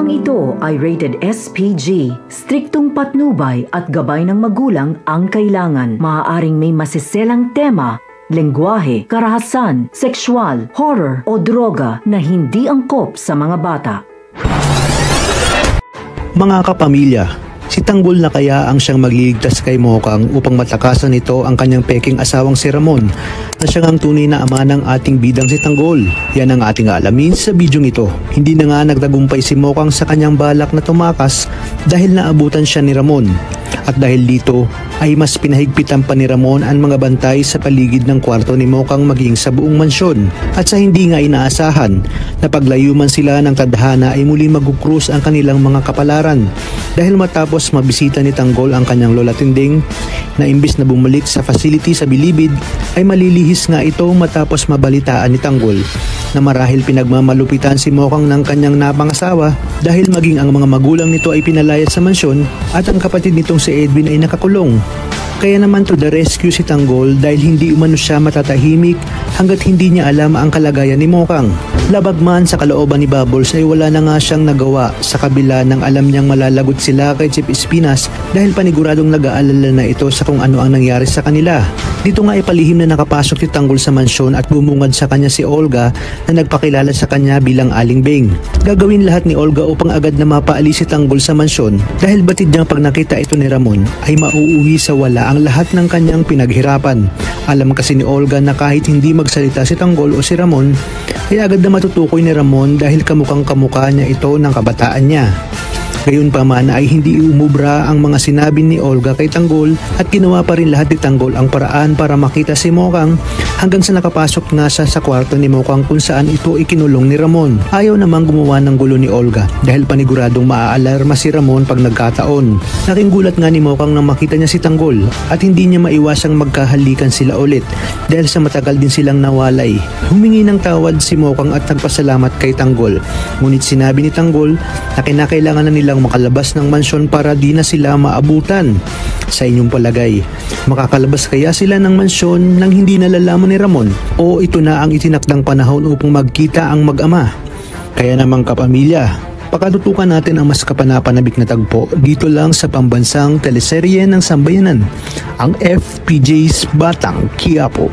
Programang ito ay rated SPG. Striktong patnubay at gabay ng magulang ang kailangan. Maaaring may masiselang tema, lengguwahe, karahasan, sexual, horror o droga na hindi angkop sa mga bata. Mga kapamilya, si Tanggol na kaya ang siyang magliligtas kay Mokang upang matakasan nito ang kanyang peking asawang si Ramon na siyang ang tunay na ama ng ating bidang si Tanggol. Yan ang ating alamin sa bidyong ito. Hindi na nga nagtagumpay si Mokang sa kanyang balak na tumakas dahil naabutan siya ni Ramon. At dahil dito ay mas pinahigpitan pa ni Ramon ang mga bantay sa paligid ng kwarto ni Mokang maging sa buong mansyon. At sa hindi nga inaasahan na paglayo man sila ng tadhana ay muli magkukrus ang kanilang mga kapalaran dahil matapos mabisita ni Tanggol ang kanyang lola Tinding na imbis na bumalik sa facility sa Bilibid ay malilihis nga ito matapos mabalitaan ni Tanggol na marahil pinagmamalupitan si Mokang ng kanyang napangasawa dahil maging ang mga magulang nito ay pinalayas sa mansyon at ang kapatid nitong si Edwin ay nakakulong. Kaya naman to the rescue si Tanggol dahil hindi umano siya matatahimik hanggat hindi niya alam ang kalagayan ni Mokang. Labag man sa kalooban ni Bubbles ay wala na nga siyang nagawa sa kabila ng alam niyang malalagot sila kay Chief Espinas dahil paniguradong nag-aalala na ito sa kung ano ang nangyari sa kanila. Dito nga ay palihim na nakapasok si Tanggol sa mansyon at bumungad sa kanya si Olga na nagpakilala sa kanya bilang Aling Beng. Gagawin lahat ni Olga upang agad na mapaalis si Tanggol sa mansyon dahil batid niyang pag nakita ito ni Ramon ay mauuwi sa wala ang lahat ng kanyang pinaghirapan. Alam kasi ni Olga na kahit hindi magsalita si Tanggol o si Ramon ay agad na matutukoy ni Ramon dahil kamukhang kamukha niya ito ng kabataan niya. Gayunpaman ay hindi umubra ang mga sinabi ni Olga kay Tanggol at ginawa pa rin lahat ni Tanggol ang paraan para makita si Mokang hanggang sa nakapasok nga siya sa kwarto ni Mokang kung saan ito ikinulong ni Ramon. Ayaw namang gumawa ng gulo ni Olga dahil paniguradong maaalarma si Ramon pag nagkataon. Laking gulat nga ni Mokang nang makita niya si Tanggol at hindi niya maiwasang magkahalikan sila ulit dahil sa matagal din silang nawalay. Humingi ng tawad si Mokang at nagpasalamat kay Tanggol. Ngunit sinabi ni Tanggol na kinakailangan na nilang makalabas ng mansyon para di na sila maabutan. Sa inyong palagay, makakalabas kaya sila ng mansyon nang hindi nalalaman ni Ramon o ito na ang itinakdang panahon upang magkita ang mag-ama? Kaya namang kapamilya, pakatutukan natin ang mas kapanapanabik na tagpo dito lang sa pambansang teleserye ng sambayanan, ang FPJ's Batang Quiapo.